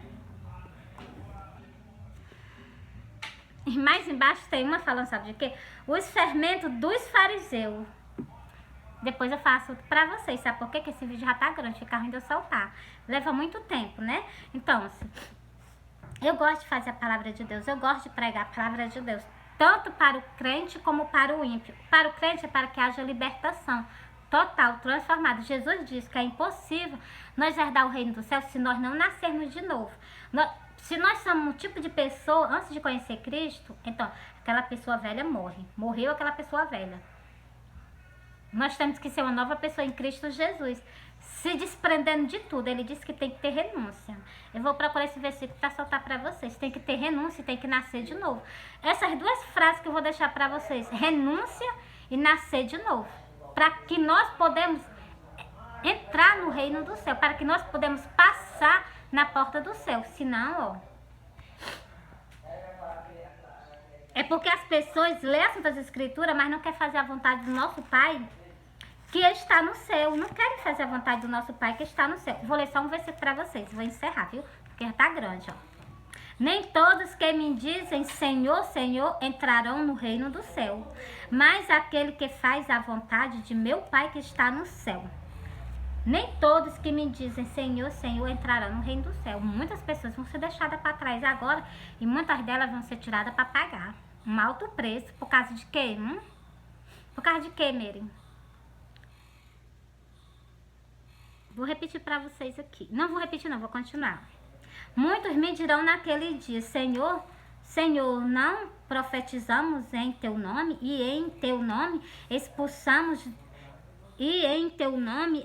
E mais embaixo tem uma falando, sabe de quê? Os fermentos dos fariseus. Depois eu faço pra vocês, sabe por quê? Que esse vídeo já tá grande, fica ruim de eu soltar. Leva muito tempo, né? Então, assim, eu gosto de fazer a palavra de Deus, eu gosto de pregar a palavra de Deus, tanto para o crente como para o ímpio. Para o crente é para que haja libertação total, transformada. Jesus diz que é impossível nós herdar o reino do céu se nós não nascermos de novo. Se nós somos um tipo de pessoa, antes de conhecer Cristo, então, aquela pessoa velha morre. Morreu aquela pessoa velha. Nós temos que ser uma nova pessoa em Cristo Jesus, se desprendendo de tudo. Ele disse que tem que ter renúncia. Eu vou procurar esse versículo para soltar para vocês. Tem que ter renúncia e tem que nascer de novo. Essas duas frases que eu vou deixar para vocês. Renúncia e nascer de novo. Para que nós podemos entrar no reino do céu. Para que nós podemos passar na porta do céu. Senão, ó... É porque as pessoas lêem as Santas Escrituras, mas não querem fazer a vontade do nosso Pai, que está no céu. Não querem fazer a vontade do nosso Pai, que está no céu. Vou ler só um versículo para vocês. Vou encerrar, viu? Porque já tá grande, ó. Nem todos que me dizem Senhor, Senhor, entrarão no reino do céu, mas aquele que faz a vontade de meu Pai que está no céu. Nem todos que me dizem Senhor, Senhor, entrarão no reino do céu. Muitas pessoas vão ser deixadas para trás agora e muitas delas vão ser tiradas para pagar um alto preço. Por causa de quê? Por causa de quê, Mary? Vou repetir para vocês aqui. Não vou repetir não, vou continuar. Muitos me dirão naquele dia, Senhor, Senhor, não profetizamos em Teu nome e em Teu nome expulsamos e em Teu nome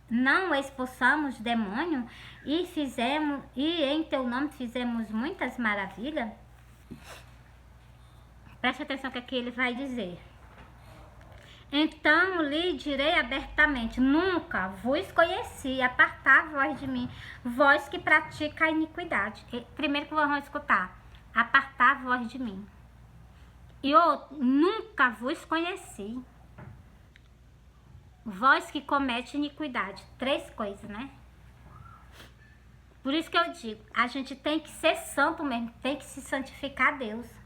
não expulsamos demônio e em Teu nome fizemos muitas maravilhas? Preste atenção que aqui ele vai dizer. Então lhe direi abertamente, nunca vos conheci, apartai vós de mim, vós que pratica a iniquidade. Primeiro que vamos escutar, apartai vós de mim. E outro, nunca vos conheci, vós que comete iniquidade. 3 coisas, né? Por isso que eu digo, a gente tem que ser santo mesmo, tem que se santificar a Deus.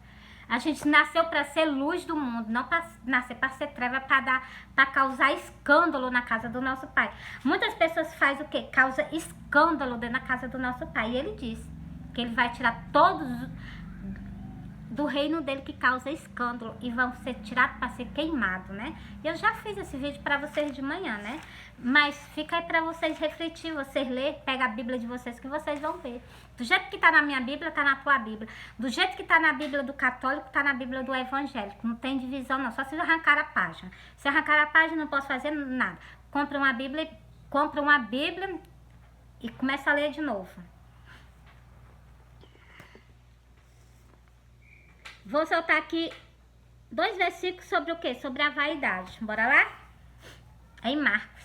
A gente nasceu para ser luz do mundo, não para nascer para ser treva, para causar escândalo na casa do nosso Pai. Muitas pessoas fazem o quê? Causa escândalo dentro da casa do nosso Pai. E ele diz que ele vai tirar todos do reino dele que causa escândalo e vão ser tirados para ser queimados, né? Eu já fiz esse vídeo para vocês de manhã, né? Mas fica aí para vocês refletir, vocês ler, pega a Bíblia de vocês que vocês vão ver. Do jeito que tá na minha Bíblia, tá na tua Bíblia. Do jeito que tá na Bíblia do católico, tá na Bíblia do evangélico. Não tem divisão não, só se arrancar a página. Se arrancar a página, não posso fazer nada. Compra uma Bíblia e começa a ler de novo. Vou soltar aqui 2 versículos sobre o quê? Sobre a vaidade. Bora lá? É em Marcos.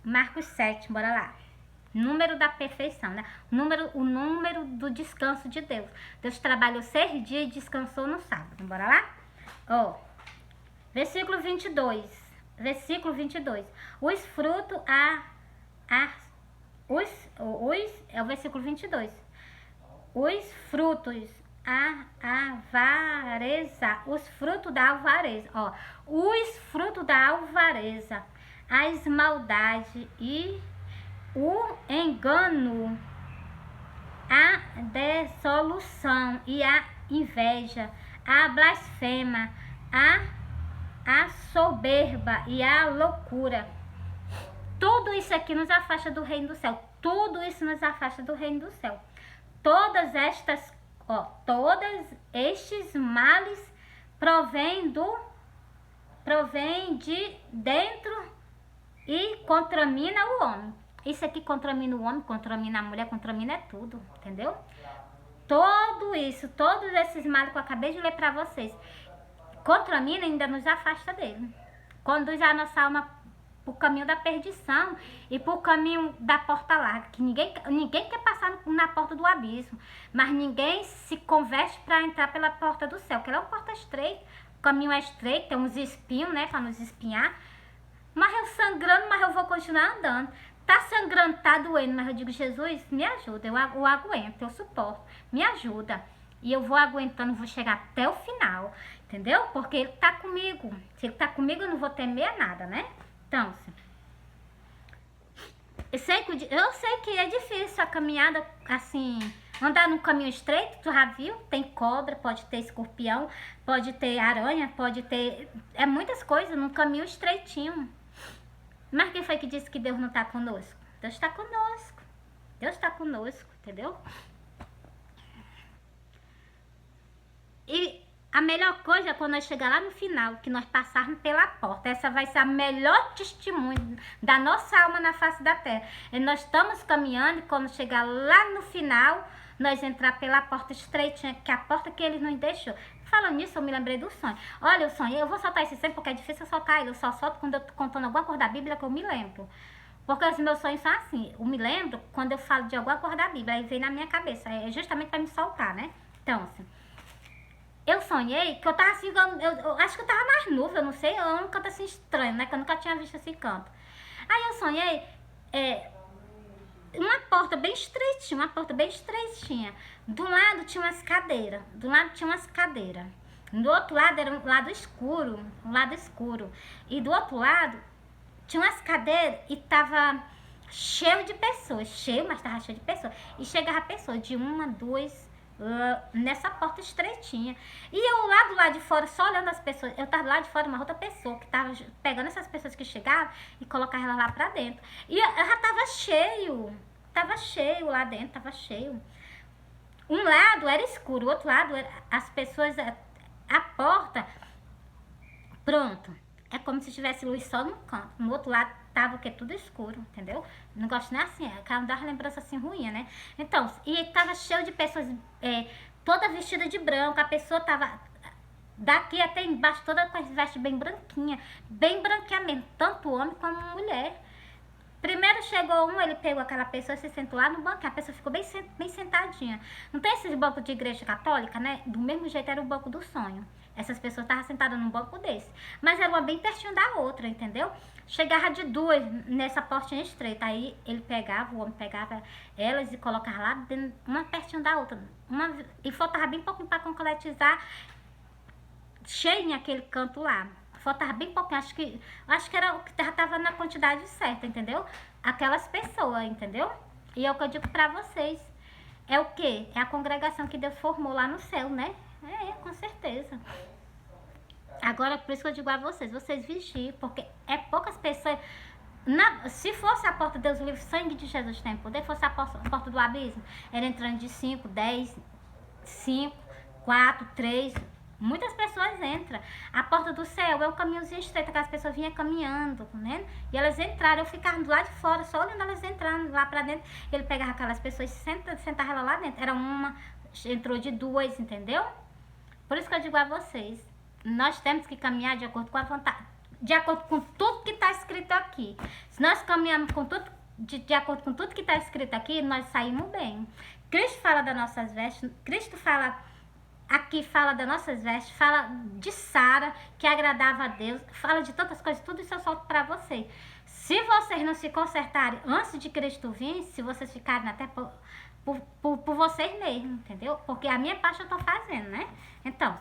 Marcos 7, bora lá. Número da perfeição, né? O número do descanso de Deus. Deus trabalhou 6 dias e descansou no sábado. Bora lá? Ó, versículo 22. Versículo 22. Os frutos é o versículo 22. Os frutos avareza, os frutos da alvareza, ó, os frutos da alvareza, as maldades e o engano, a dissolução e a inveja, a blasfema, a soberba e a loucura. Tudo isso aqui nos afasta do reino do céu. Tudo isso nos afasta do reino do céu. Todos estes males provêm de dentro e contamina o homem. Isso aqui contamina o homem, contamina a mulher, contamina tudo, entendeu? Tudo isso, todos esses males que eu acabei de ler para vocês, contamina e ainda nos afasta dele. Conduz a nossa alma para o caminho da perdição e para o caminho da porta larga, que ninguém quer passar na porta do abismo, mas ninguém se converte para entrar pela porta do céu, que ela é uma porta estreita, o caminho é estreito, tem uns espinhos, né, para nos espinhar, mas eu sangrando, mas eu vou continuar andando. Tá sangrando, tá doendo, mas eu digo, Jesus, me ajuda, eu aguento, eu suporto, me ajuda. E eu vou aguentando, vou chegar até o final, entendeu? Porque ele tá comigo. Se ele tá comigo, eu não vou temer nada, né? Então, eu sei que é difícil a caminhada, assim, andar num caminho estreito, tu já viu? Tem cobra, pode ter escorpião, pode ter aranha, pode ter... É muitas coisas num caminho estreitinho. Mas quem foi que disse que Deus não tá conosco? Deus tá conosco. Deus tá conosco, entendeu? E a melhor coisa é quando nós chegar lá no final, que nós passarmos pela porta. Essa vai ser a melhor testemunho da nossa alma na face da terra. E nós estamos caminhando e quando chegar lá no final, nós entrar pela porta estreitinha, que é a porta que ele nos deixou. Falando nisso, eu me lembrei do sonho. Olha, eu sonhei, eu vou soltar esse sempre porque é difícil eu soltar ele. Eu só solto quando eu tô contando alguma coisa da Bíblia que eu me lembro. Porque os meus sonhos são assim. Eu me lembro quando eu falo de alguma coisa da Bíblia, aí vem na minha cabeça. É justamente para me soltar, né? Então, assim, eu sonhei que eu tava assim, eu acho que eu tava nas nuvens, eu não sei, eu um canto assim estranho, né? Que eu nunca tinha visto esse canto. Aí eu sonhei, uma porta bem estreitinha. Do lado tinha umas cadeiras. Do outro lado era um lado escuro. E do outro lado tinha umas cadeiras e tava cheio de pessoas. Mas tava cheio de pessoas. E chegava pessoas de uma, duas, nessa porta estreitinha. E eu lá do lado de fora, só olhando as pessoas. Eu tava lá de fora, uma outra pessoa que tava pegando essas pessoas que chegavam e colocava elas lá pra dentro. E já tava cheio. Tava cheio lá dentro, tava cheio. Um lado era escuro, o outro lado as pessoas, a porta, pronto. É como se tivesse luz só no canto. No outro lado tava o que? Tudo escuro, entendeu? Não gosto nem assim, é aquela das lembranças assim ruim, né? Então, e tava cheio de pessoas, toda vestida de branco. A pessoa tava daqui até embaixo, toda com as vestes bem branquinha mesmo, tanto homem como mulher. Primeiro chegou ele pegou aquela pessoa, se sentou lá no banco, a pessoa ficou bem sentadinha. Não tem esses bancos de igreja católica, né? Do mesmo jeito era o banco do sonho. Essas pessoas estavam sentadas num banco desse. Mas era uma bem pertinho da outra, entendeu? Chegava de duas nessa portinha estreita. Aí o homem pegava elas e colocava lá dentro, uma pertinho da outra. E faltava bem pouquinho para concretizar, cheio naquele canto lá. Faltava bem pouquinho, acho que era o que já tava na quantidade certa, entendeu? Aquelas pessoas, entendeu? E é o que eu digo pra vocês. É o quê? É a congregação que Deus formou lá no céu, né? Com certeza. Agora, por isso que eu digo a vocês vigiem, porque é poucas pessoas... se fosse a porta de Deus livre, sangue de Jesus tem poder, fosse a porta do abismo, era entrando de 5, 10, 5, 4, 3... Muitas pessoas entram. A porta do céu é um caminhozinho estreito que as pessoas vinham caminhando, né? E elas entraram, eu ficava do lado de fora, só olhando elas entrando lá pra dentro. Ele pegava aquelas pessoas e sentava ela lá dentro. Era uma, entrou de duas, entendeu? Por isso que eu digo a vocês, nós temos que caminhar de acordo com a vontade, de acordo com tudo que está escrito aqui. Se nós caminhamos com tudo de acordo com tudo que está escrito aqui, nós saímos bem. Cristo fala das nossas vestes, Cristo fala aqui, fala das nossas vestes, fala de Sara, que agradava a Deus, fala de tantas coisas, tudo isso eu solto para vocês. Se vocês não se consertarem antes de Cristo vir, se vocês ficarem até por vocês mesmos, entendeu? Porque a minha parte eu tô fazendo, né? Então,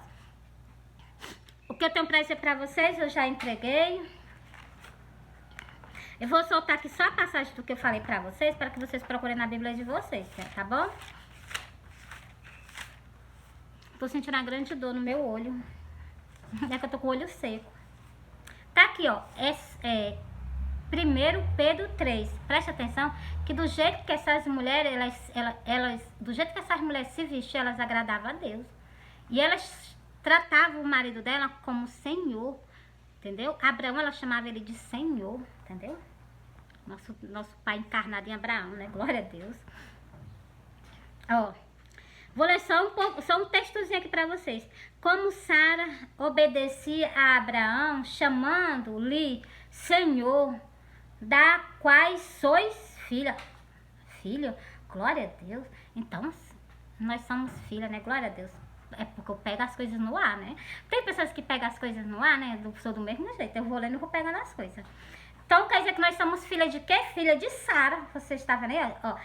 o que eu tenho pra dizer pra vocês, eu já entreguei. Eu vou soltar aqui só a passagem do que eu falei pra vocês, para que vocês procurem na Bíblia de vocês, tá bom? Tô sentindo uma grande dor no meu olho. É que eu tô com o olho seco. Tá aqui, ó. 1 Pedro 3. Preste atenção que do jeito que essas mulheres, do jeito que essas mulheres se vestiam, elas agradavam a Deus. E elas tratavam o marido dela como Senhor, entendeu? Abraão, ela chamava ele de Senhor, entendeu? Nosso pai encarnado em Abraão, né? Glória a Deus. Ó, vou ler só um textozinho aqui pra vocês. Como Sara obedecia a Abraão, chamando-lhe Senhor, da quais sois filha. Filho? Glória a Deus. Então, nós somos filha, né? Glória a Deus. É porque eu pego as coisas no ar, né? Tem pessoas que pegam as coisas no ar, né? Eu sou do mesmo jeito. Eu vou lendo e vou pegando as coisas. Então, quer dizer que nós somos filha de quê? Filha de Sara. Você está vendo aí, ó.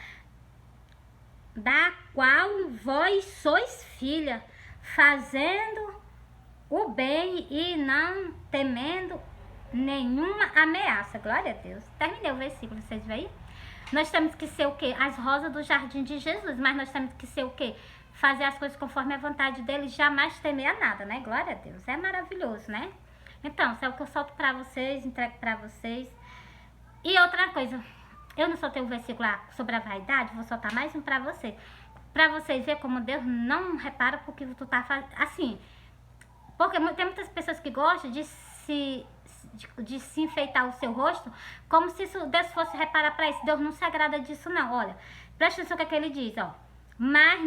Da qual vós sois filha, fazendo o bem e não temendo nenhuma ameaça. Glória a Deus. Terminei o versículo, vocês veem aí? Nós temos que ser o quê? As rosas do jardim de Jesus, mas nós temos que ser o quê? Fazer as coisas conforme a vontade dele, jamais temer a nada, né? Glória a Deus. É maravilhoso, né? Então, isso é o que eu solto pra vocês, entrego pra vocês. E outra coisa, eu não soltei o versículo lá sobre a vaidade, vou soltar mais um pra vocês. Pra vocês verem como Deus não repara porque tu tá fazendo. Assim, porque tem muitas pessoas que gostam de se enfeitar o seu rosto, como se isso, Deus fosse reparar pra isso. Deus não se agrada disso, não. Olha, presta atenção no que ele diz, ó. Mas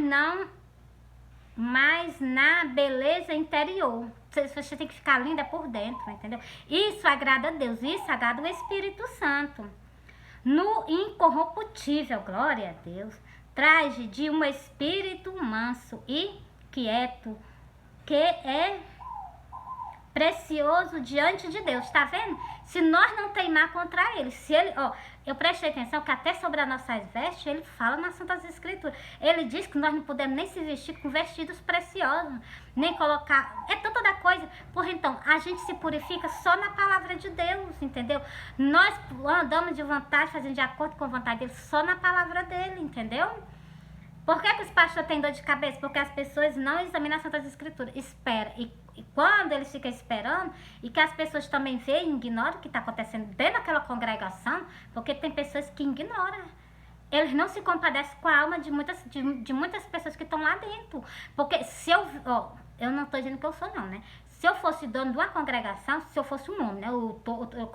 na beleza interior. Você tem que ficar linda por dentro, entendeu? Isso agrada a Deus, isso agrada o Espírito Santo. No incorruptível, glória a Deus, traje de um espírito manso e quieto, que é precioso diante de Deus, tá vendo? Se nós não teimar contra ele, se ele, ó, eu prestei atenção que até sobre as nossas vestes, ele fala nas Santas Escrituras. Ele diz que nós não podemos nem se vestir com vestidos preciosos, nem colocar, é tanta da coisa. Por então, a gente se purifica só na palavra de Deus, entendeu? Nós andamos de vontade, fazendo de acordo com a vontade dele, só na palavra dele, entendeu? Por que os pastores têm dor de cabeça? Porque as pessoas não examinam as Santas Escrituras. Espera. E quando eles ficam esperando, e que as pessoas também veem e ignoram o que está acontecendo dentro daquela congregação, porque tem pessoas que ignoram. Eles não se compadecem com a alma de muitas pessoas que estão lá dentro. Porque se eu não estou dizendo que eu sou não, né? Se eu fosse dono de uma congregação, se eu fosse um homem, né? Eu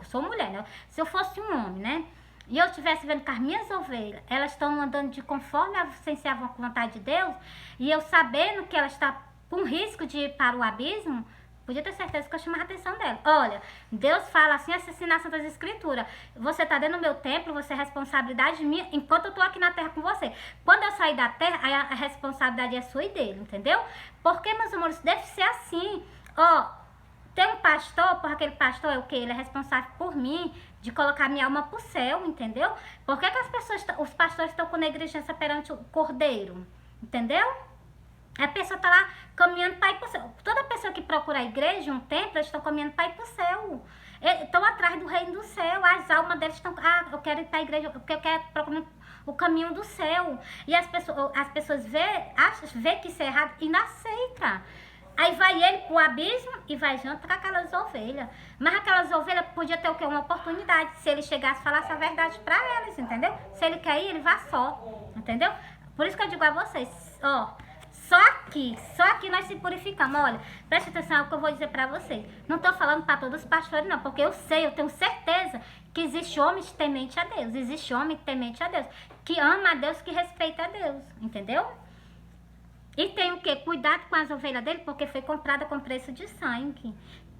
sou mulher, né? Se eu fosse um homem, né? E eu estivesse vendo que as minhas ovelhas, elas estão andando de conforme a sem a vontade de Deus, e eu sabendo que elas estão com risco de ir para o abismo, podia ter certeza que eu chamava a atenção dela. Olha, Deus fala assim na Santas Escrituras: você está dentro do meu templo, você é responsabilidade minha, enquanto eu estou aqui na terra com você. Quando eu sair da terra, aí a responsabilidade é sua e dele, entendeu? Porque, meus amores, deve ser assim. Ó, tem um pastor, porque aquele pastor é o quê? Ele é responsável por mim, de colocar minha alma pro céu, entendeu? Por que os pastores estão com negligência perante o cordeiro? Entendeu? A pessoa tá lá caminhando para ir pro céu. Toda pessoa que procura a igreja, um templo, eles estão caminhando para ir pro céu. Estão atrás do reino do céu. As almas deles estão... eu quero ir para a igreja, porque eu quero procurar o caminho do céu. E as pessoas vê que isso é errado e não aceita. Aí vai ele pro abismo e vai junto com aquelas ovelhas. Mas aquelas ovelhas podiam ter o quê? Uma oportunidade. Se ele chegasse e falasse a verdade pra elas, entendeu? Se ele quer ir, ele vai só, entendeu? Por isso que eu digo a vocês, ó, só aqui nós se purificamos. Olha, preste atenção no que eu vou dizer pra vocês. Não tô falando pra todos os pastores, não, porque eu tenho certeza que existe homem temente a Deus. Existe homem temente a Deus, que ama a Deus, que respeita a Deus, entendeu? E tem o quê? Cuidado com as ovelhas dele, porque foi comprada com preço de sangue.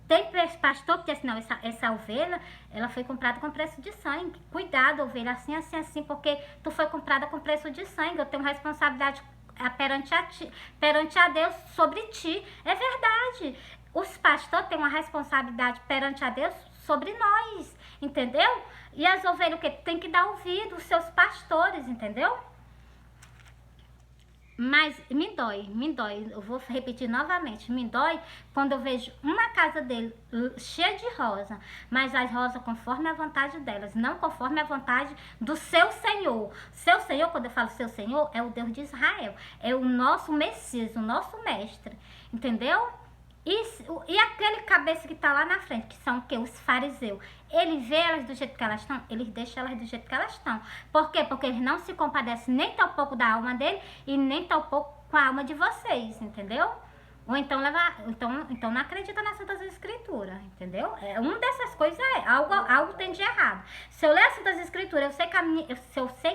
Tem pastor que diz assim, não, essa ovelha, ela foi comprada com preço de sangue. Cuidado, ovelha, assim, assim, assim, porque tu foi comprada com preço de sangue. Eu tenho responsabilidade perante a Deus sobre ti. É verdade. Os pastores têm uma responsabilidade perante a Deus sobre nós, entendeu? E as ovelhas, o que? Tem que dar ouvido aos seus pastores, entendeu? Mas me dói, eu vou repetir novamente, me dói quando eu vejo uma casa dele cheia de rosa, mas as rosas conforme a vontade delas, não conforme a vontade do seu Senhor. Seu Senhor, quando eu falo seu Senhor, é o Deus de Israel, é o nosso Messias, o nosso mestre, entendeu? E aquele cabeça que tá lá na frente, que são o quê? Os fariseus. Ele vê elas do jeito que elas estão, eles deixam elas do jeito que elas estão. Por quê? Porque eles não se compadecem nem tão pouco da alma dele e nem tão pouco com a alma de vocês, entendeu? Ou então então não acredita nas Santas Escrituras, entendeu? É, uma dessas coisas algo tem de errado. Se eu ler as Santas Escrituras, eu sei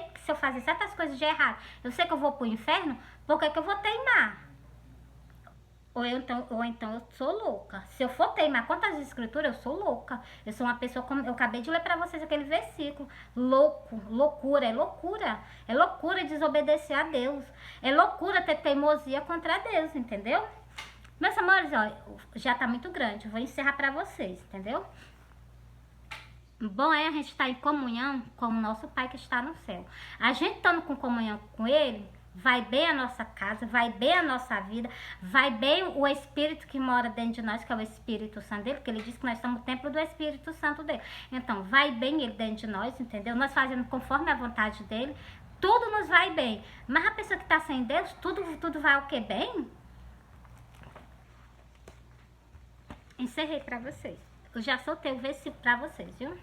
que se eu fazer certas coisas de errado, eu sei que eu vou pro inferno, por que eu vou teimar? Ou então eu sou louca. Se eu for teimar contra as escrituras, eu sou louca. Eu sou uma pessoa, como eu acabei de ler pra vocês aquele versículo. Loucura. É loucura desobedecer a Deus. É loucura ter teimosia contra Deus, entendeu? Meus amores, ó, já tá muito grande. Eu vou encerrar pra vocês, entendeu? Bom é a gente estar em comunhão com o nosso Pai que está no céu. A gente estando com comunhão com Ele, vai bem a nossa casa, vai bem a nossa vida, vai bem o Espírito que mora dentro de nós, que é o Espírito Santo dele, porque ele diz que nós somos o templo do Espírito Santo dele. Então, vai bem ele dentro de nós, entendeu? Nós fazendo conforme a vontade dele, tudo nos vai bem. Mas a pessoa que está sem Deus, tudo vai o que? Bem? Encerrei para vocês. Eu já soltei o versículo para vocês, viu?